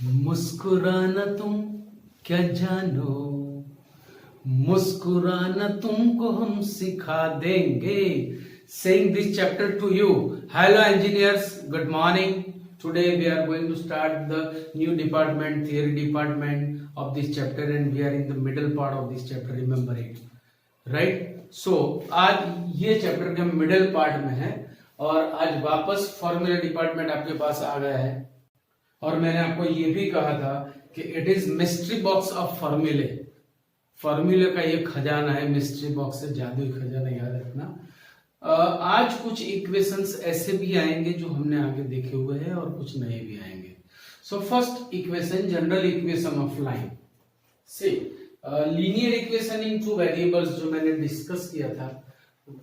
मुस्कुराना तुम क्या जानो, मुस्कुराना तुमको हम सिखा देंगे. Saying this chapter to you. Hello engineers, good morning. Today we are going to start the new department, theory department of this chapter, and we are in the middle part of this chapter. Remember it, right? So आज ये chapter के middle part में है और आज वापस formula department आपके पास आ गया है. और मैंने आपको ये भी कहा था कि it is mystery box of फॉर्मूले. फॉर्मूले का ये खजाना है, मिस्ट्री बॉक्स से जादुई खजाना, याद रखना. आज कुछ इक्वेशंस ऐसे भी आएंगे जो हमने आगे देखे हुए हैं और कुछ नए भी आएंगे. So first equation, general equation of line. See linear equation in two variables जो मैंने डिस्कस किया था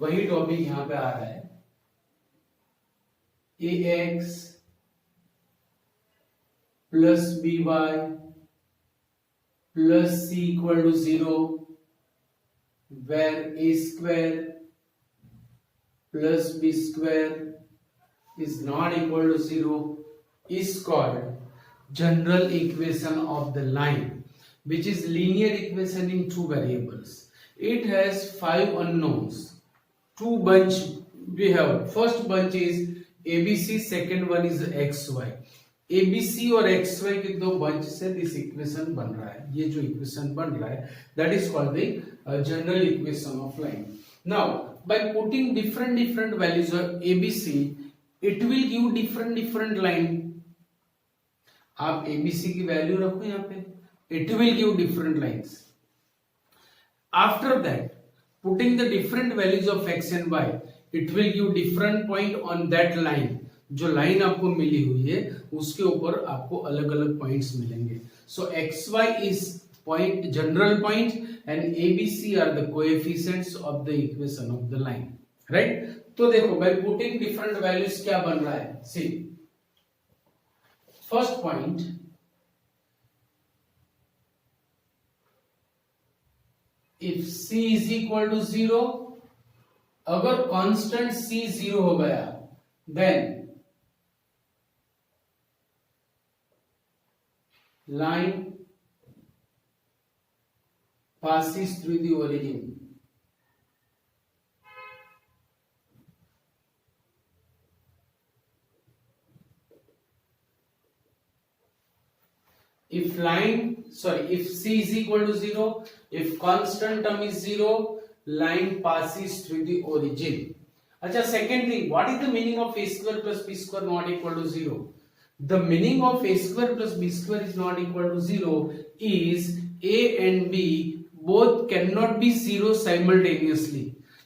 वही टॉपिक यहां पे आ रहा है. ax plus by plus c equal to 0, where a square plus b square is not equal to 0 is called general equation of the line, which is linear equation in two variables. It has 5 unknowns. Two bunch we have. First bunch is abc, second one is xy. ABC और XY के दो bunch से this equation बन रहा है. ये जो equation बन रहा है that is called the general equation of line. Now by putting different values of ABC it will give different line. आप ABC की वैल्यू रखो यहाँ पे, it will give different lines. After that putting the different values of x and y it will give different point on that line. जो line आपको मिली हुई है उसके ऊपर आपको अलग अलग पॉइंट्स मिलेंगे. So X Y is point, general point, and ABC are the coefficients of the equation of the line, right. तो देखो बाय पुटिंग डिफरेंट वैल्यूज क्या बन रहा है. See first point, if c is equal to 0, अगर constant c 0 हो गया then line passes through the origin. If c is equal to 0, if constant term is 0, line passes through the origin. अच्छा, second thing, what is the meaning of a square plus b square not equal to 0? The meaning of a square plus b square is not equal to 0 is a and b both cannot be 0 simultaneously.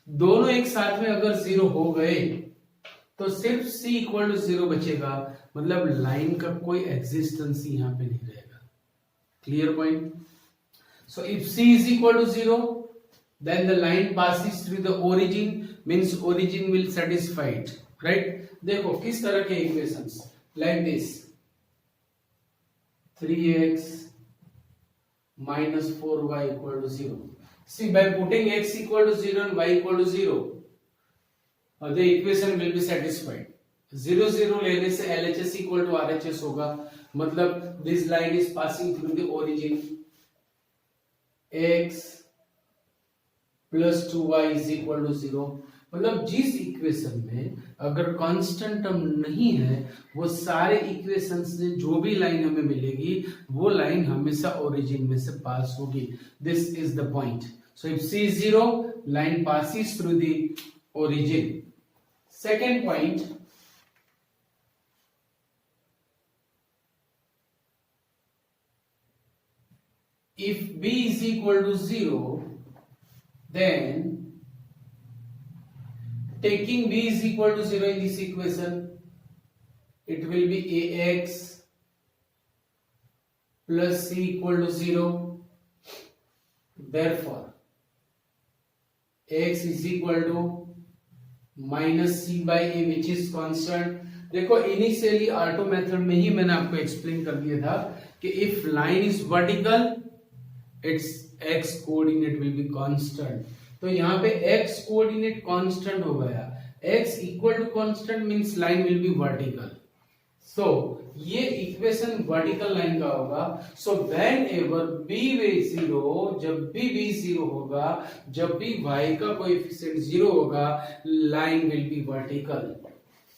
दोनों एक साथ में अगर 0 हो गए तो सिर्फ c equal to 0 बचेगा, मतलब लाइन का कोई एग्जिस्टेंस यहां पे नहीं रहेगा. Clear point. So if c is equal to 0 then the line passes through the origin, means origin will satisfy it, right. देखो किस तरह के equations like this, 3x minus 4y equal to 0. See, by putting x equal to 0 and y equal to 0, the equation will be satisfied. 0 0 लेने से LHS equal to RHS होगा, मतलब this line is passing through the origin. x plus 2y is equal to 0. मतलब जिस equation में अगर constant term नहीं है वो सारे इक्वेशंस से जो भी लाइन हमें मिलेगी वो लाइन हमेशा ओरिजिन में से पास होगी. This is the point. So if c is 0, line passes through the origin. Second point, if b is equal to 0, then taking b is equal to 0 in this equation, it will be ax plus c equal to 0. Therefore, x is equal to minus c by a, which is constant. देखो initially auto method में ही मैंने आपको explain कर दिया था कि if line is vertical its x coordinate will be constant. तो यहाँ पे x कोऑर्डिनेट कांस्टेंट हो गया. x equal to constant means line will be vertical. So ये इक्वेशन वर्टिकल लाइन का होगा. So whenever B way zero, जब भी बी जीरो होगा, जब भी y का कोएफिशिएंट जीरो होगा, line will be vertical.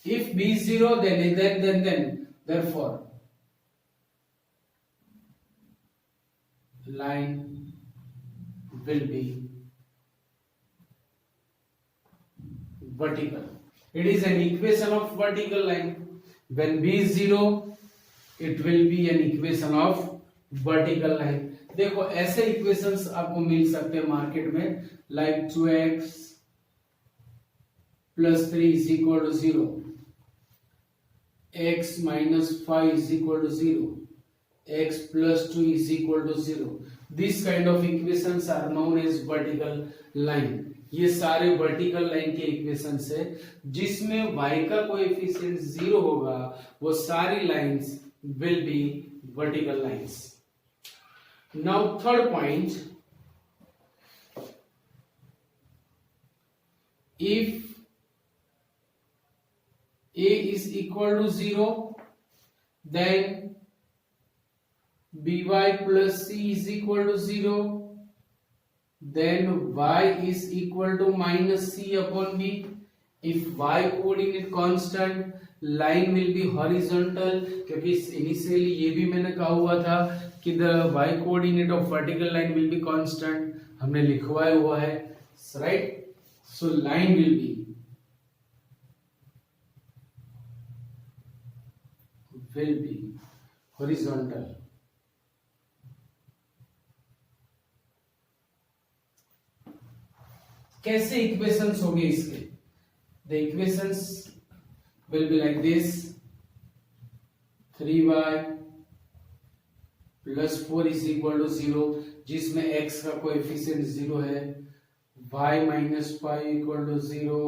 If b zero then therefore line will be vertical. It is an equation of vertical line. When b is zero, it will be an equation of vertical line. देखो ऐसे equations आपको मिल सकते हैं market में, like 2x plus 3 is equal to 0, x minus 5 is equal to 0, x plus 2 is equal to 0. These kind of equations are known as vertical line. ये सारे vertical line के equations है जिसमें y का कोएफिशिएंट 0 होगा, वो सारी lines will be vertical lines. Now third point, if a is equal to 0, then by plus c is equal to 0, then y is equal to minus c upon b. If y coordinate constant, line will be horizontal, क्योंकि initially ये भी मैंने कहा हुआ था कि the y coordinate of vertical line will be constant, हमने लिखवाया हुआ है, right? So line will be horizontal. कैसे इक्वेशंस होंगे इसके? The equations will be like this, 3y plus 4 is equal to 0, जिसमें x का कोएफिशिएंट 0 है, y minus 5 equal to 0,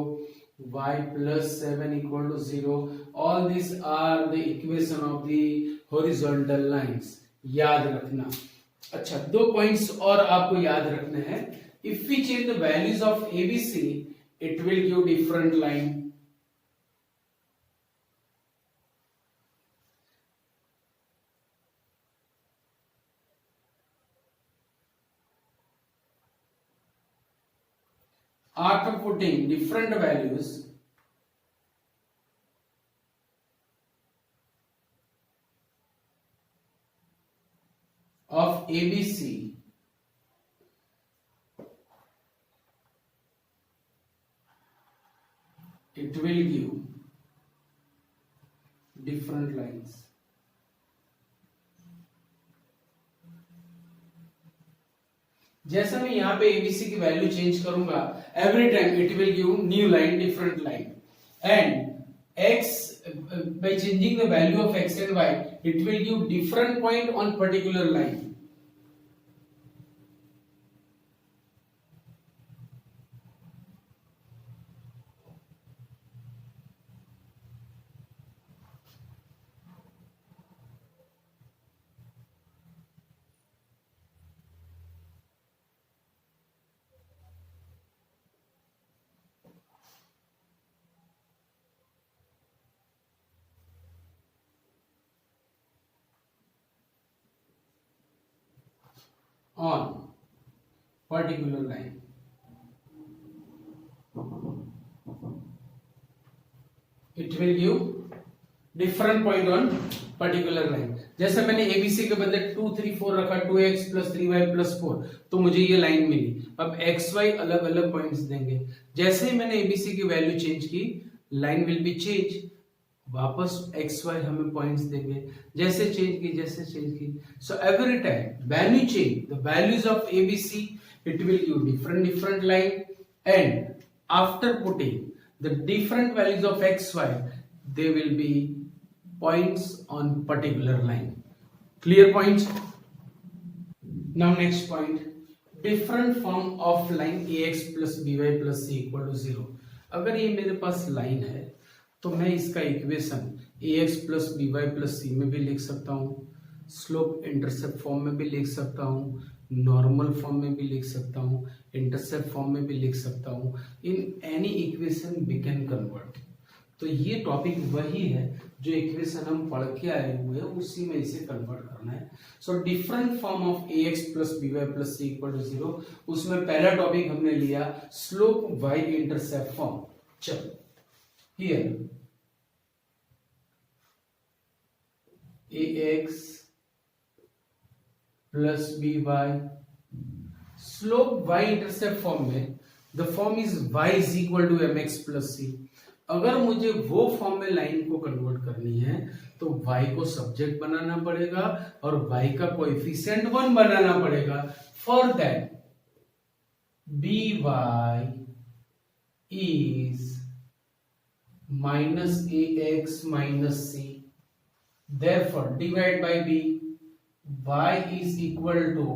y plus 7 equal to 0. All these are the equation of the horizontal lines. याद रखना. अच्छा, दो points और आपको याद रखने हैं. If we change the values of ABC, it will give different line. After putting different values, of ABC, it will give different lines. जैसे मैं यहाँ पे एबीसी की वैल्यू चेंज करूंगा, every time it will give new line, different line. And x, by changing the value of x and y, it will give different point on particular line. On particular line. It will give different point on particular line. जैसे मैंने ABC के बदले 2 3 4 रखा, 2x plus 3y plus 4, तो मुझे ये line मिली. अब xy अलग अलग पॉइंट्स देंगे. जैसे ही मैंने ABC की वैल्यू चेंज की, लाइन विल बी चेंज, वापस xy हमें पॉइंट्स देंगे. जैसे चेंज की. So every time when you change the values of ABC, it will give different line, and after putting the different values of xy, they will be points on particular line. Clear point? Now next point, different form of line ax plus by plus c equal to 0. अगर ये मेरे पास line है तो मैं इसका equation ax plus B Y plus C में भी लिख सकता हूँ, स्लोप इंटरसेप्ट फॉर्म में भी लिख सकता हूँ, नॉर्मल फॉर्म में भी लिख सकता हूँ, इंटरसेप्ट फॉर्म में भी लिख सकता हूँ. In any equation we can convert. तो ये टॉपिक वही है जो इक्वेशन हम पढ़ के आए हुए हैं उसी में इसे कन्वर्ट करना है। So different form of ax plus by plus c equal to 0, उसमें पहला टॉपिक हमने लिया स्लोप y इंटरसेप्ट फॉर्म। चलो here ax plus by, slope y intercept form में the form is y is equal to mx plus c। अगर मुझे वो form में लाइन को कन्वर्ट करनी है तो y को सब्जेक्ट बनाना पड़ेगा और y का कोएफिशिएंट 1 बनाना पड़ेगा। For that by is minus ax minus c, therefore divide by b, y is equal to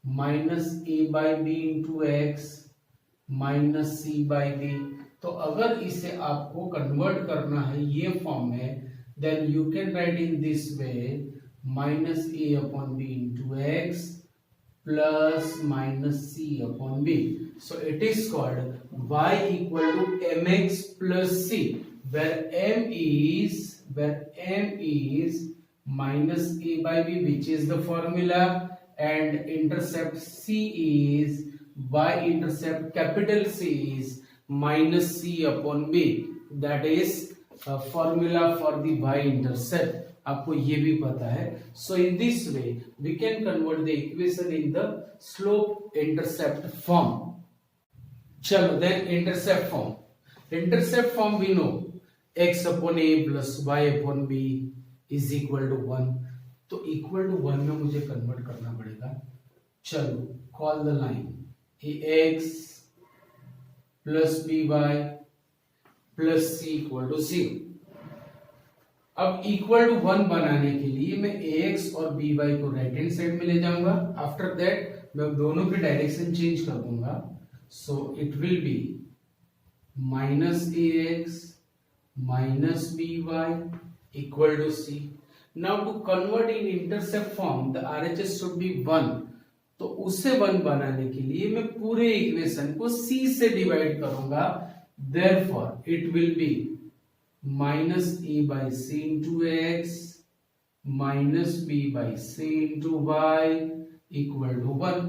minus a by b into x minus c by b। तो अगर इसे आपको कन्वर्ट करना है ये फॉर्म में, then you can write in this way minus A upon B into X plus minus C upon B. So it is called y equal to mx plus c, where m is minus a by b, which is the formula, and intercept c is y intercept capital C is minus c upon b, that is a formula for the y intercept। आपको ये भी पता है। so in this way we can convert the equation in the slope intercept form। चलो then intercept form we know x upon a plus y upon b is equal to 1। तो equal to 1 में मुझे convert करना पड़ेगा। चलो call the line ax plus by plus c equal to 0। अब equal to 1 बनाने के लिए मैं ax और by को राइट हैंड साइड में ले जाऊंगा। आफ्टर दैट मैं दोनों की डायरेक्शन चेंज कर दूंगा। So it will be minus ax minus by equal to c। Now to convert in intercept form the RHS should be 1। तो उसे 1 बनाने के लिए मैं पूरे इक्वेशन को c से डिवाइड करूंगा। Therefore it will be minus a by c into x minus b by c into y equal to 1।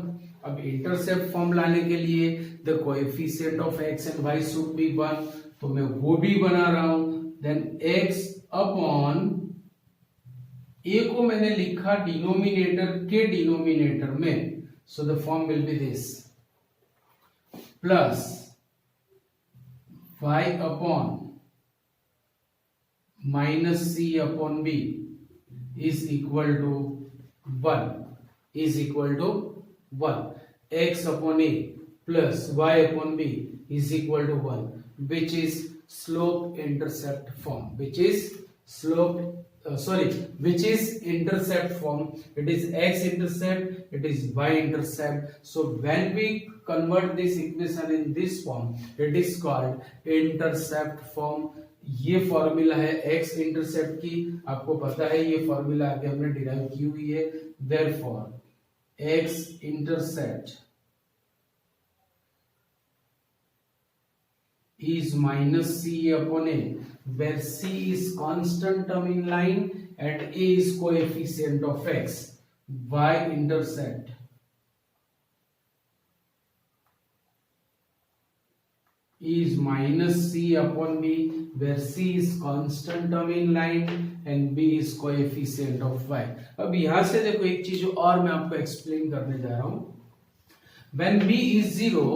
अब इंटरसेप्ट फॉर्म लाने के लिए the coefficient of x and y should be 1, तो मैं वो भी बना रहा हूं। देन x अपॉन a को मैंने लिखा डिनोमिनेटर के डिनोमिनेटर में, so the form will be this, plus y upon minus c upon b is equal to 1, x upon a plus y upon b is equal to 1, which is slope intercept form, which is intercept form। it is x intercept, it is y intercept। so when we convert this equation in this form it is called intercept form। ये formula है x intercept की, आपको पता है ये formula आगे हमने derive की हुई है। Therefore x intercept is minus c upon a, where c is constant term in line and a is coefficient of x। y intercept is minus c upon b, where c is constant term in line and b is coefficient of y। अब यहां से देखो एक चीज और मैं आपको explain करने जा रहा हूं। when b is 0,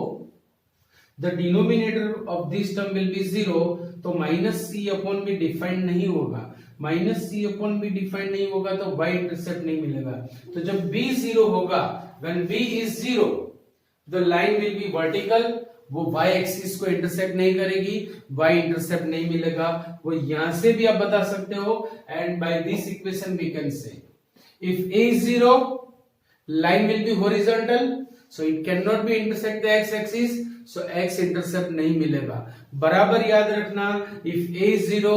the denominator of this term will be 0, तो माइनस सी अपॉन बी डिफाइंड नहीं होगा। माइनस सी अपॉन बी डिफाइंड नहीं होगा तो y इंटरसेप्ट नहीं मिलेगा। तो जब b 0 होगा, when b is 0, the line will be vertical, वो y एक्सिस को इंटरसेप्ट नहीं करेगी, y इंटरसेप्ट नहीं मिलेगा। वो यहां से भी आप बता सकते हो, and by this equation we can say if a is 0, line will be horizontal, so it cannot be intersect the x axis, so x intercept नहीं मिलेगा। बराबर याद रखना, if a is 0,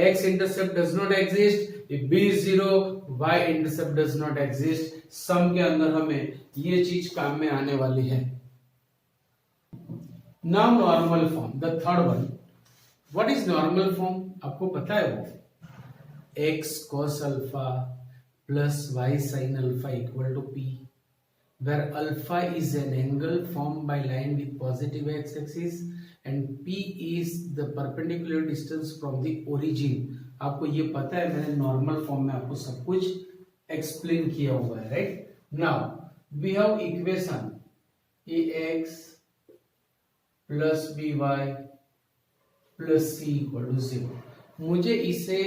x intercept does not exist, if b is 0, y intercept does not exist। सम के अंदर हमें ये चीज काम में आने वाली है। Now normal form, the third one. What is normal form? आपको पता है वो x cos alpha plus y sin alpha equal to p, where alpha is an angle formed by line with positive x-axis and p is the perpendicular distance from the origin. आपको ये पता है, मैंने normal form में आपको सब कुछ explain किया हुआ है, right? Now we have equation ax plus by plus c equal to 0. मुझे इसे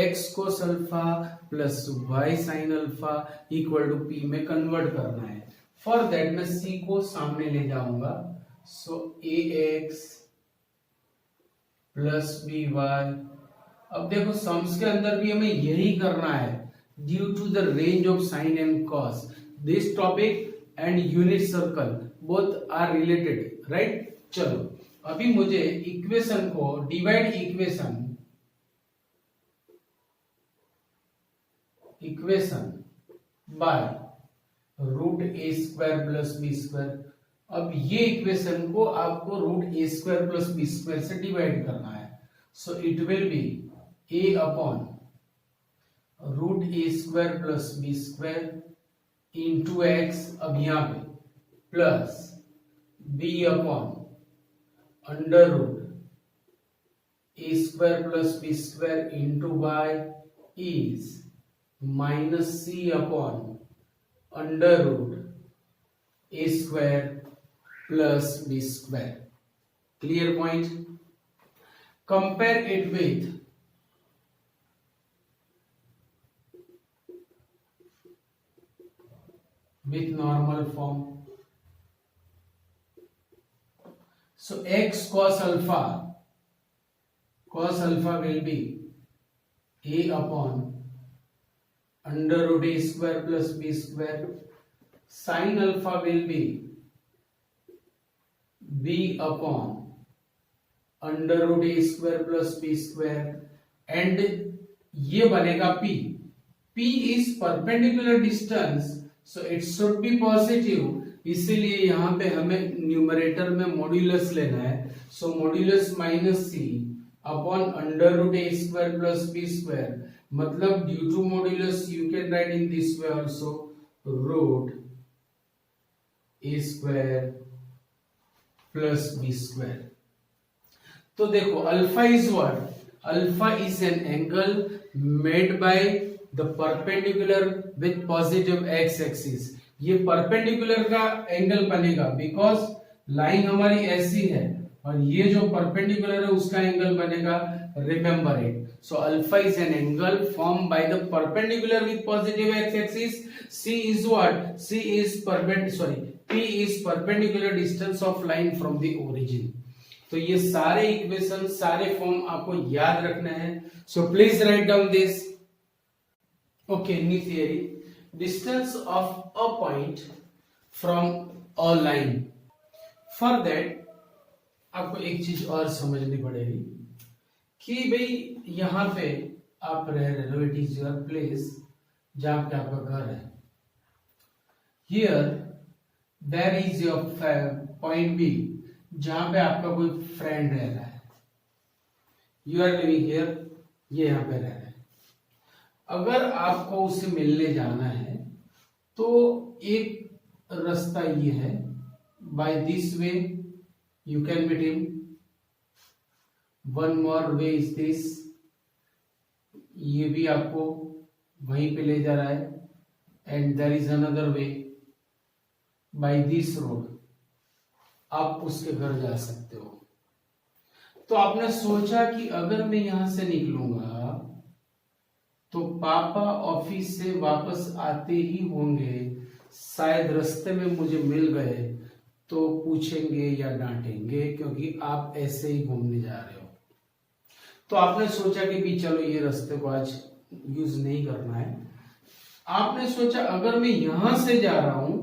x cos alpha plus y sin alpha equal to p में कन्वर्ट करना है. फॉर दैट मैं c को सामने ले जाऊंगा. सो ax प्लस by. अब देखो सम्स के अंदर भी हमें यही करना है. Due to the range of sine and cos, this topic and unit circle both are related, right? चलो अभी मुझे इक्वेशन को divide equation by root A square plus B square. अब ये इक्वेशन को आपको रूट ए स्क्वायर प्लस बी स्क्वायर से divide करना है. So it will be A upon root A square plus B square into X, अब यहां पे plus B upon under root A square plus B square into y is minus C upon under root A square plus B square. Clear point? Compare it with normal form. So x cos alpha will be a upon under root a square plus b square. Sin alpha will be b upon under root a square plus b square and ये बनेगा p. p is perpendicular distance, so it should be positive. इसीलिए यहाँ पे हमें numerator में modulus लेना है. So modulus minus सी upon under root ए square plus B square, मतलब due to modulus you can write in this way also root A square plus B square. तो देखो alpha is what? Alpha is an angle made by the perpendicular with positive x axis. ये perpendicular का angle बनेगा because line हमारी ऐसी है और ये जो परपेंडिकुलर है उसका एंगल बनेगा. Remember it. So alpha is an angle form by the perpendicular with positive x axis. C is what? C is p is perpendicular distance of line from the origin. तो ये सारे equation, सारे form आपको याद रखना है. So please write down this. Okay, new theory. Distance of a point from a line. For that, आपको एक चीज और समझनी पड़ेगी कि भाई यहाँ पे आप रह रहे हो, इट इज योर प्लेस जहाँ पे आपका घर है. Here there is your point B जहाँ पे आपका कोई फ्रेंड रह रहा है. You are living here, ये यहाँ पे रह रहा है. अगर आपको उससे मिलने जाना है तो एक रास्ता ये है, by this way you can meet him. One more way is this, ये भी आपको वहीं पे ले जा रहा है. And there is another way by this road, आप उसके घर जा सकते हो. तो आपने सोचा कि अगर मैं यहां से निकलूंगा तो पापा ऑफिस से वापस आते ही होंगे, शायद रास्ते में मुझे मिल गए तो पूछेंगे या डांटेंगे क्योंकि आप ऐसे ही घूमने जा रहे हो. तो आपने सोचा कि भी चलो ये रास्ते को आज यूज नहीं करना है. आपने सोचा अगर मैं यहां से जा रहा हूं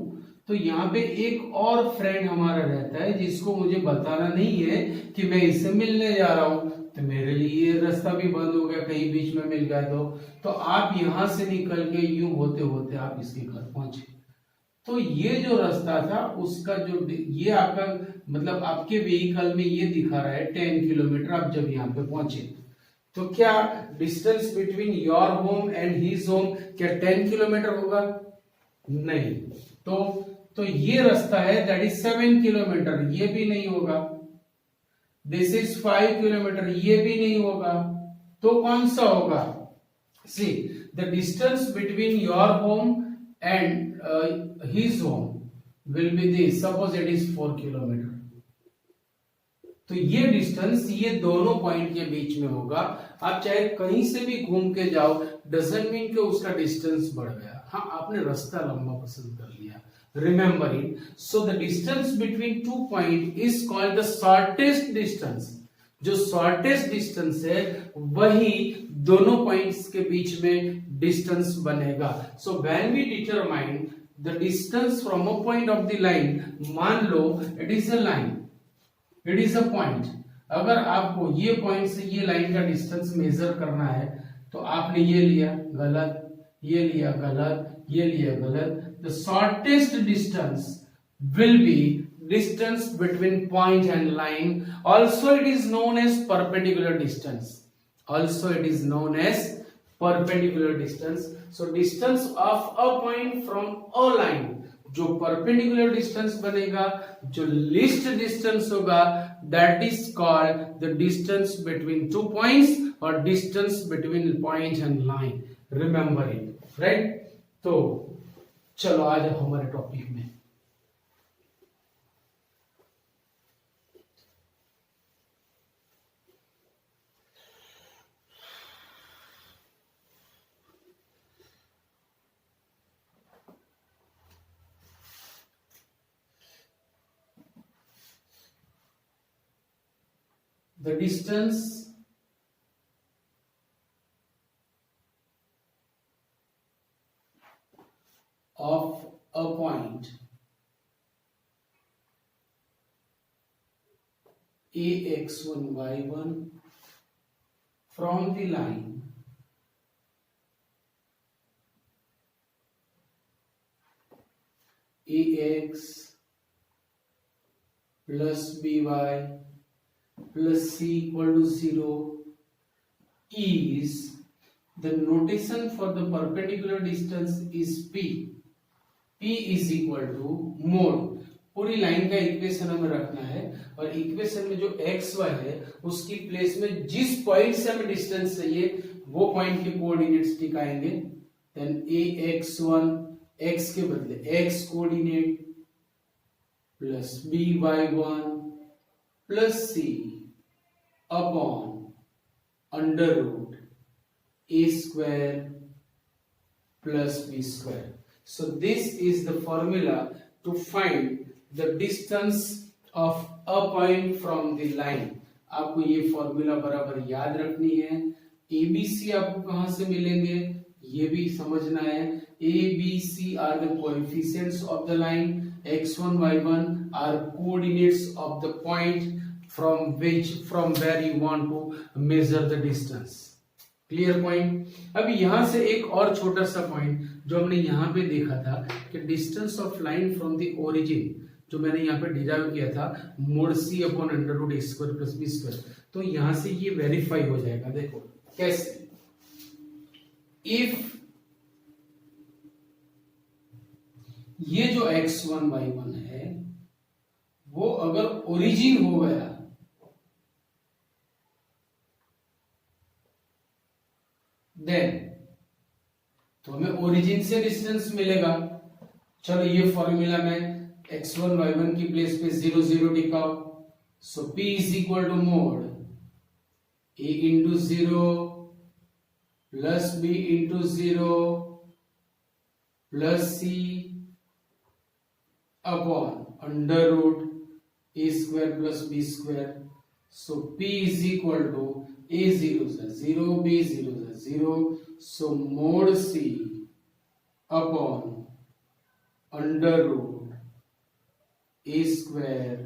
तो यहाँ पे एक और फ्रेंड हमारा रहता है जिसको मुझे बताना नहीं है कि मैं इससे मिलने जा रहा हूं, तो मेरे लिए ये रास्ता भी बंद हो गया, कहीं बीच में मिल गया तो आप यहां से निकल के यूं होते होते आप इसके घर पहुंचे. तो ये जो रास्ता था उसका जो ये आपका मतलब आपके व्हीकल में ये दिखा रहा है 10 किलोमीटर. आप जब यहाँ पे पहुंचे तो क्या distance between your home and his home क्या 10 किलोमीटर होगा? नहीं। तो ये रास्ता है दैट इज 7 किलोमीटर, ये भी नहीं होगा। दिस इज 5 किलोमीटर, ये भी नहीं होगा। तो कौन सा होगा? See the distance between your home and his home will be this, suppose it is 4 kilometre. तो ये डिस्टेंस ये दोनों पॉइंट के बीच में होगा। आप चाहे कहीं से भी घूम के जाओ, डजंट मीन कि उसका डिस्टेंस बढ़ गया। हाँ, आपने रास्ता लंबा पसंद कर लिया, remember it. So the distance between two point is called the shortest distance. जो शॉर्टेस्ट डिस्टेंस है वही दोनों पॉइंट्स के बीच में डिस्टेंस बनेगा। So when we determine the distance from a point of the line, मान लो it is a line, it is a point. अगर आपको ये पॉइंट से ये लाइन का डिस्टेंस मेजर करना है तो आपने ये लिया गलत, ये लिया गलत, ये लिया गलत। The shortest distance will be distance between point and line. Also it is known as perpendicular distance. Also it is known as perpendicular distance. So distance of a point from a line, जो perpendicular distance बनेगा, जो least distance होगा, that is called the distance between two points or distance between point and line. Remember it, right? तो चलो आज हमारे topic में। The distance of a point ax1 y1 from the line ax plus by plus c equal to 0 is, the notation for the perpendicular distance is p. p is equal to mod, पूरी line का equation हमें रखना है और equation में जो x Y है उसकी प्लेस में जिस पॉइंट से हमें डिस्टेंस चाहिए वो पॉइंट के कोऑर्डिनेट्स टिकाएंगे। देन ax1 x के बदले x coordinate plus by1 plus c upon under root a square plus b square. So this is the formula to find the distance of a point from the line. आपको ये formula बराबर याद रखनी है। ABC आपको कहां से मिलेंगे ये भी समझना है। ABC are the coefficients of the line, x1 y1 are coordinates of the point from where you want to measure the distance. Clear point. अभी यहां से एक और छोटा सा पॉइंट जो हमने यहां पे देखा था कि distance of line from the origin, जो मैंने यहाँ पे डिराइव किया था mod c upon under root a square plus b square, तो यहां से ये वेरीफाई हो जाएगा। देखो कैसे, इफ ये जो x1 y1 है वो अगर ओरिजिन हो गया देन तो हमें ओरिजिन से डिस्टेंस मिलेगा। चलो ये फॉर्मूला में x1 y1 की प्लेस पे 0 0 टिकाओ। So p is equal to mod a into 0 plus b into 0 plus c upon under root a square plus b square. So p is equal to a 0 से 0 b 0 से 0, so mod c upon under root a square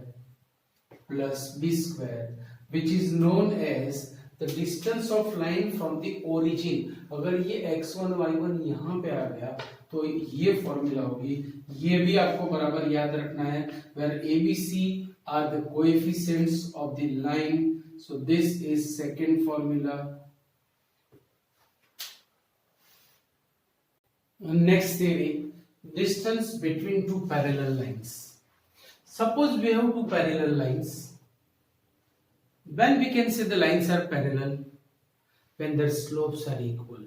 plus b square, which is known as the distance of line from the origin. अगर ये x1 y1 यहाँ पे आ गया तो ये formula होगी। ये भी आपको बराबर याद रखना है, where ABC are the coefficients of the line. So this is second formula Next theory, distance between two parallel lines. Suppose we have two parallel lines. When we can say the lines are parallel? When their slopes are equal.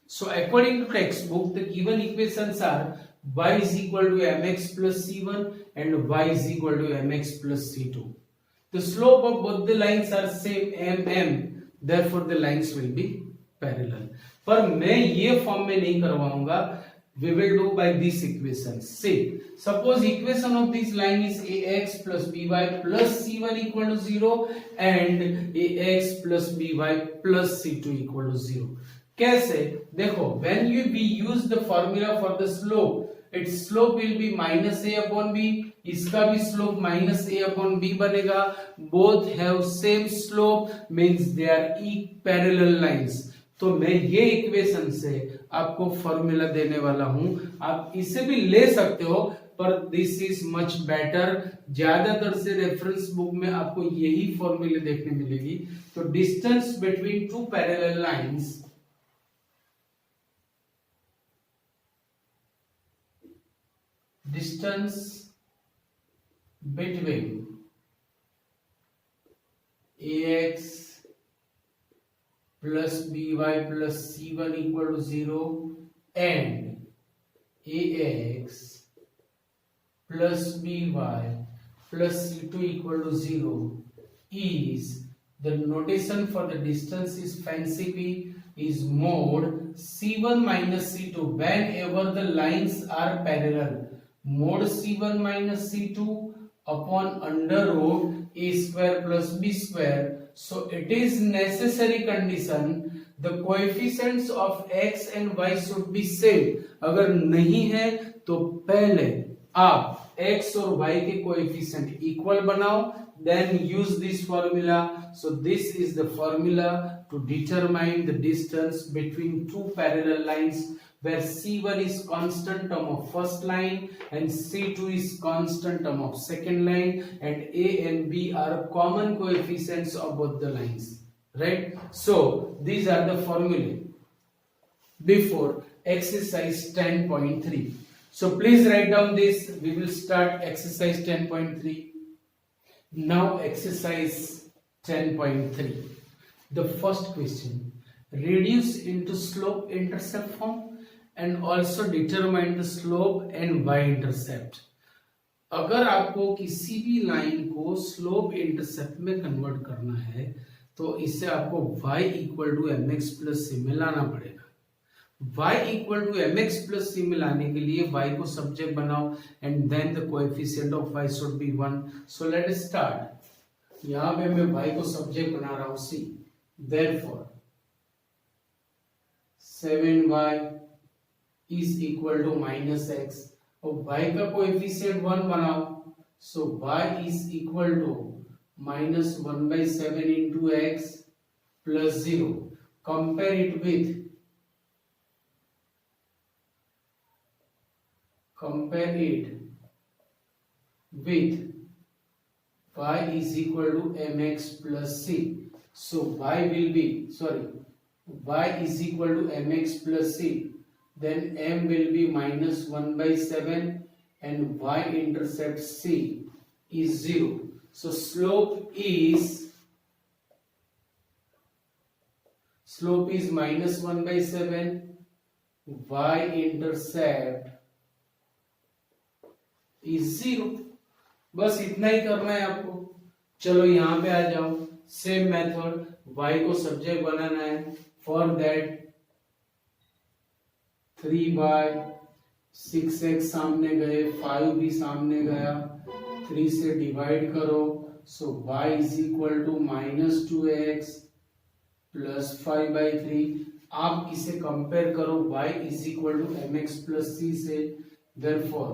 So according to textbook, the given equations are y is equal to mx plus c1 and y is equal to mx plus c2. The slope of both the lines are same mm, therefore the lines will be parallel. पर मैं ये form में नहीं करवाऊंगा. We will do by this equation. See, suppose equation of this line is ax plus by plus c1 equal to 0 and ax plus by plus c2 equal to 0. कैसे? देखो, when we use the formula for the slope, its slope will be minus a upon b. इसका भी slope minus a upon b बनेगा. Both have same slope, means they are parallel lines. तो मैं ये equation से आपको formula देने वाला हूं. आप इसे भी ले सकते हो, पर दिस इज मच बेटर. ज्यादातर से रेफरेंस बुक में आपको यही फॉर्मूले देखने मिलेगी. तो distance between to parallel lines, distance between ax plus by plus c1 equal to 0 and ax plus by plus c2 equal to 0 is, the notation for the distance is fancy p, is mod c1 minus c2 whenever the lines are parallel. Mod c1 minus c2 upon under root a square plus b square. So it is necessary condition the coefficients of x and y should be same. अगर नहीं है तो पहले आप x और y के coefficient equal बनाओ, then use this formula. So this is the formula to determine the distance between two parallel lines, where c1 is constant term of first line and c2 is constant term of second line, and a and b are common coefficients of both the lines, right? So these are the formulae before exercise 10.3. So please write down this. We will start exercise 10.3. Now exercise 10.3. The first question, reduce into slope intercept form and also determine the slope and y-intercept. अगर आपको किसी भी line को slope intercept में convert करना है तो इससे आपको y equal to mx plus c में लाना पड़ेगा. y equal to mx plus c में लाने के लिए y को सब्जेक्ट बनाओ and then the coefficient of y should be 1. So let us start. यहां पे मैं y को सब्जेक्ट बना रहा हूं c. Therefore 7y is equal to minus x. और y का कोएफिशिएंट 1 बनाओ. सो y is equal to minus 1 by 7 into x plus 0. Compare it with y is equal to mx plus c. So y is equal to mx plus c. Then m will be minus 1 by 7 and y-intercept c is 0. So slope is minus 1 by 7, y-intercept is 0. बस इतना ही करना है आपको. चलो यहां पे आ जाओ. Same method, y को सब्जेक्ट बनाना है. फॉर दैट 3y, 6x सामने गए, 5 भी सामने गया, 3 से डिवाइड करो. So y is equal to minus 2x plus 5 by 3. आप इसे कंपेयर करो y is equal to mx plus c से. Therefore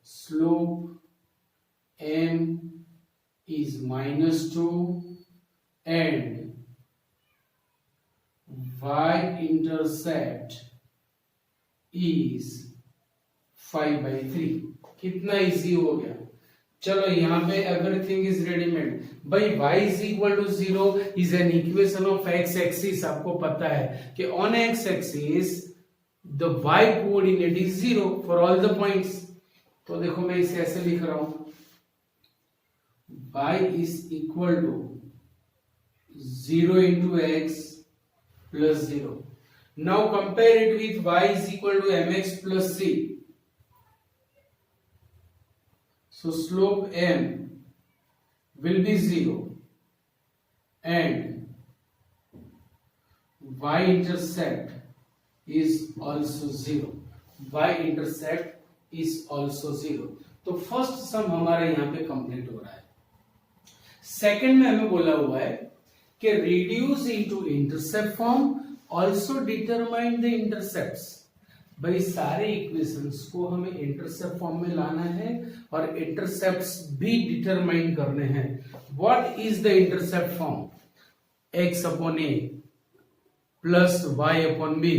slope m is minus 2 and y-intercept is 5 by 3. कितना इजी हो गया. चलो यहाँ पे एवरीथिंग इज रेडीमेड. भाई y is equal to 0 is an equation of x axis. आपको पता है कि on x axis the y coordinate is 0 for all the points. तो देखो मैं इसे ऐसे लिख रहा हूं, y is equal to 0 into x plus 0. Now compare it with y is equal to mx plus c. So slope m will be 0 and y intercept is also 0. Y intercept is also 0. तो first सम हमारा यहां पे complete हो रहा है। Second में हमें बोला हुआ है कि reduce into intercept form also determine the intercepts। भाई सारे इक्वेशंस को हमें इंटरसेप्ट फॉर्म में लाना है और इंटरसेप्ट्स भी डिटरमाइन करने हैं। What is the intercept form? x upon a plus y upon b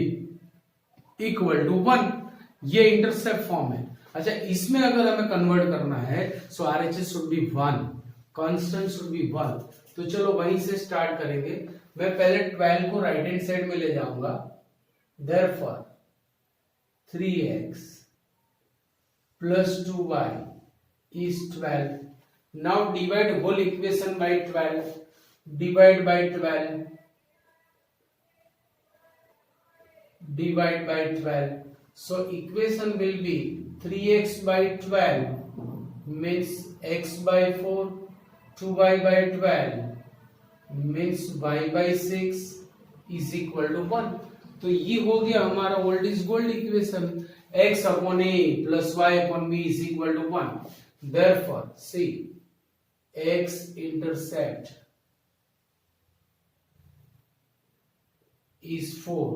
equal to 1। ये इंटरसेप्ट फॉर्म है। अच्छा, इसमें अगर हमें कन्वर्ट करना है सो RHS should be 1, constant should be 1। तो चलो वहीं से स्टार्ट करेंगे। मैं पहले 12 को राइट हैंड साइड में ले जाऊंगा। Therefore 3x plus 2y is 12. Now divide whole equation by 12. Divide by 12. Divide by 12. So equation will be 3x by 12 means x by 4. 2y by 12 means y by 6 is equal to 1. तो ये हो गया हमारा old is gold equation. x upon a plus y upon b is equal to 1। Therefore see x intercept is 4,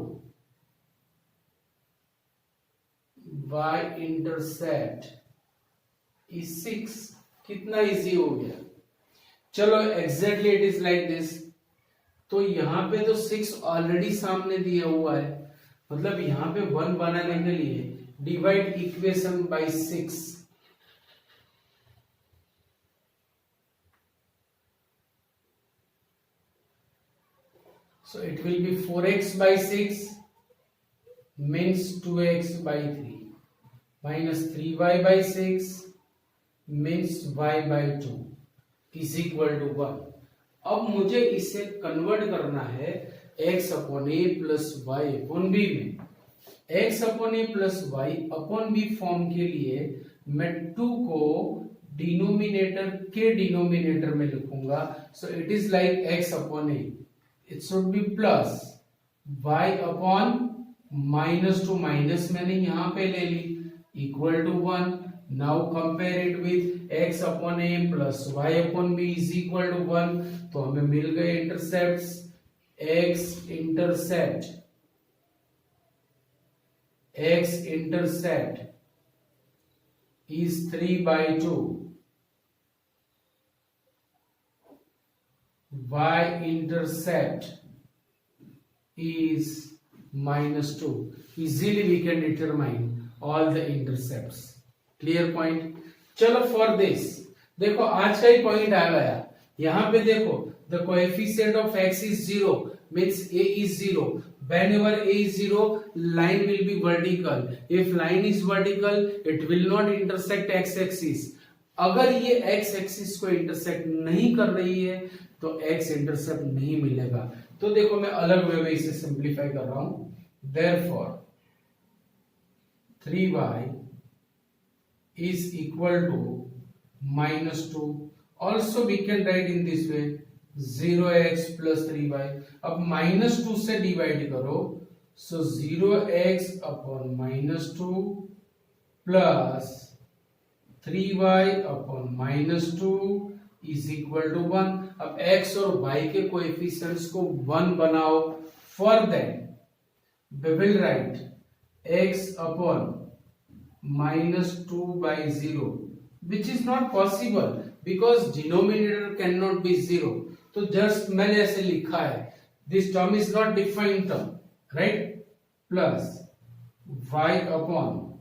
y intercept is 6। कितना easy हो गया। चलो exactly it is like this. तो यहां पे तो 6 ऑलरेडी सामने दिया हुआ है, मतलब यहां पे 1 बनाने के लिए divide equation bye 6। So it will B 4x by 6 means 2x by 3 minus 3y by 6 means y by 2 is equal to 1। अब मुझे इसे कन्वर्ट करना है x upon A plus Y upon B में। x upon A plus Y upon B form के लिए मैं 2 को डिनोमिनेटर के डिनोमिनेटर में लिखूंगा। सो it is like x upon A, it should be plus y upon minus 2, minus मैंने यहां पे ले ली, equal to 1। Now compare it with x upon a plus y upon b is equal to 1। तो हमें मिल गए intercepts. x intercept is 3 by 2, y intercept is minus 2। Easily we can determine all the intercepts। Clear point. चलो for this देखो आज का ही point आ गया। यहां पे देखो the coefficient of x is 0 means a is 0। whenever a is 0 line will be vertical। if line is vertical it will not intersect x axis। अगर ये x axis को इंटरसेक्ट नहीं कर रही है तो x इंटरसेप्ट नहीं मिलेगा। तो देखो मैं अलग वे में इसे सिंपलीफाई कर रहा हूं। therefore 3y is equal to minus 2। also we can write in this way 0x plus 3y। अब minus 2 से डिवाइड करो, so 0x upon minus 2 plus 3y upon minus 2 is equal to 1। अब x और y के coefficients को 1 बनाओ। for that we will write x upon minus 2 by 0 which is not possible because denominator cannot be 0। तो just मैंने ऐसे लिखा है, this term is not defined term, right? plus y upon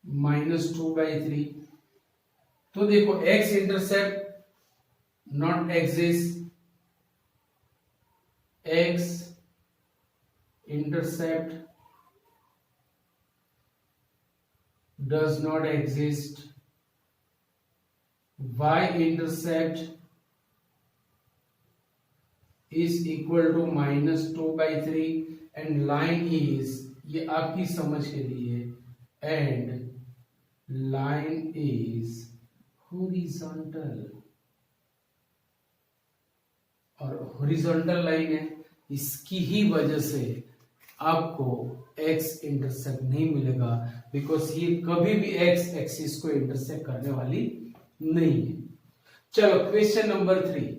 minus 2 by 3। तो देखो x intercept not exist, x intercept does not exist, y-intercept is equal to -2/3 and line is, ये आपकी समझ के लिए, and line is horizontal, और horizontal line है, इसकी ही वजह से आपको एक्स इंटरसेक्ट नहीं मिलेगा, बिकॉज ये कभी भी एक्स एक्सिस को इंटरसेक्ट करने वाली नहीं है। चलो question number 3,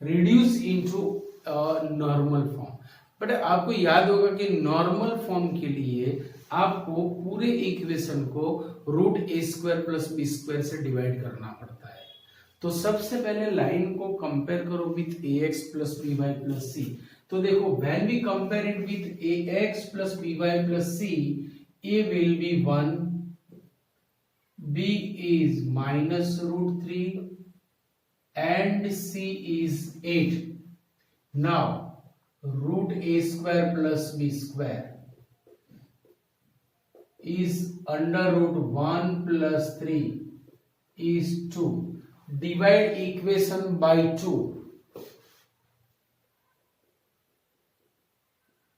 reduce into normal form. But आपको याद होगा कि नॉर्मल फॉर्म के लिए आपको पूरे इक्वेशन को √a² + b² से डिवाइड करना पड़ता है। तो सबसे पहले लाइन को कंपेयर करो विथ ax + by + c। तो देखो, when we compare it with ax + by + c, a will be 1, b is -√3 and c is 8. Now √a² + b² is √1 + 3 is 2. Divide equation by 2.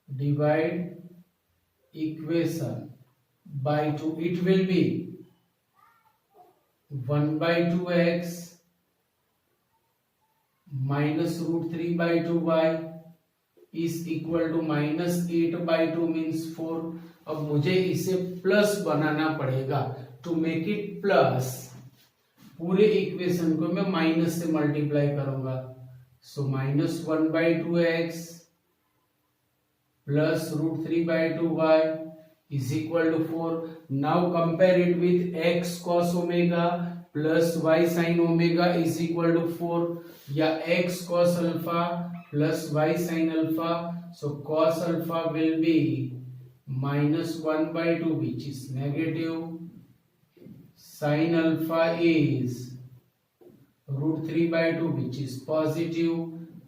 Divide equation by 2. It will be 1/2x minus √3/2y is equal to -8/2 means 4. अब मुझे इसे plus बनाना पड़ेगा। To make it plus, पूरे equation को मैं minus से multiply करूंगा। सो -1/2x plus √3/2y is equal to 4. Now compare it with x cos omega plus y sin omega is equal to 4, या x cos alpha plus y sin alpha. So cos alpha will be -1/2, which is negative. Sin alpha is √3/2, which is positive,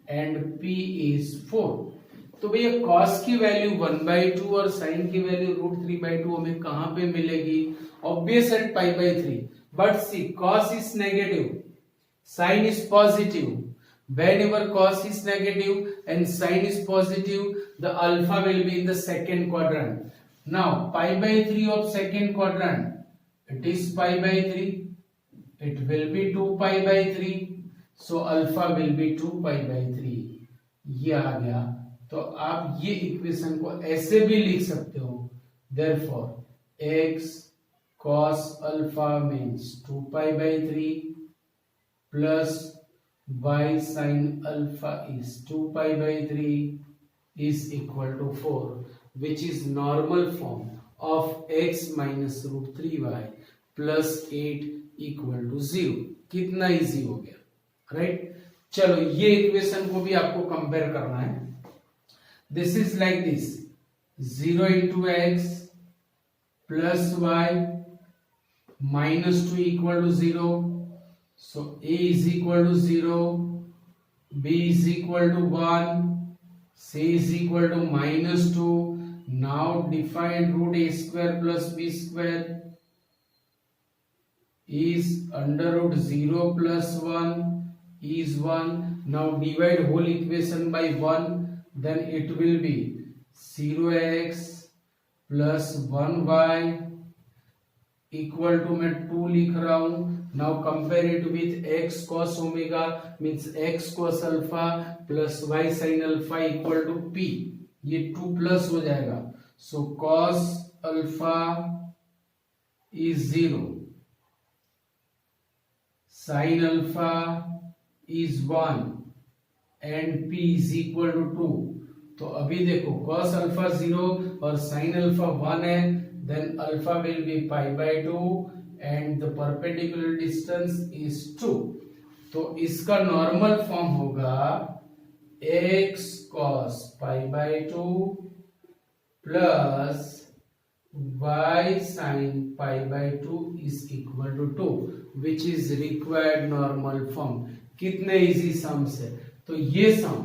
and p is 4. तो भैया cos की value 1/2 और sin की value √3/2 हमें कहां पे मिलेगी? Obvious at π/3. But see, cos is negative, sin is positive. Whenever cos is negative and sin is positive, the alpha will be in the second quadrant. Now π/3 of second quadrant, it is π/3. It will be 2π/3. So alpha will be 2π/3. ये आ गया। तो आप ये equation को ऐसे भी लिख सकते हो, therefore x cos alpha means 2π/3 plus y sin alpha is 2π/3 is equal to 4, which is normal form of x minus √3y plus 8 equal to 0. कितना इजी हो गया, राइट? चलो ये इक्वेशन को भी आपको कंपेयर करना है। This is like this: 0 into x plus y minus 2 equal to 0. So a is equal to 0, b is equal to 1, c is equal to -2. Now define √a² plus b² is √0 plus 1 is 1. Now divide whole equation by 1. Then it will be 0x plus 1y equal to, मैं 2 लिख रहा हूं। Now compare it with x cos omega means x cos alpha plus y sin alpha equal to p. ये 2 plus हो जाएगा। So cos alpha is 0, sin alpha is 1 and p is equal to 2. तो अभी देखो cos alpha 0 और sin alpha 1 है, then alpha will be π/2 and the perpendicular distance is 2. तो इसका नॉर्मल फॉर्म होगा x cos π/2 plus y sin π/2 is equal to 2, which is required normal form. कितने easy sums है। तो ये सम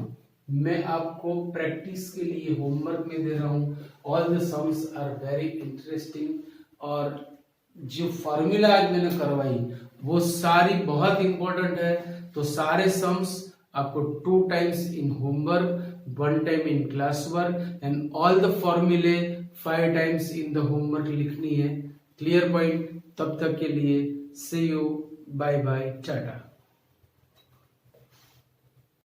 मैं आपको प्रैक्टिस के लिए होमवर्क में दे रहा हूं। All the sums are very interesting और जो फॉर्मूला आज मैंने करवाई वो सारी बहुत इंपॉर्टेंट है। तो सारे सम्स आपको 2 times in homework, 1 time in class work and all the फॉर्मूले 5 टाइम्स इन द होमवर्क लिखनी है। Clear point? तब तक के लिए सी यू, बाय बाय, टाटा।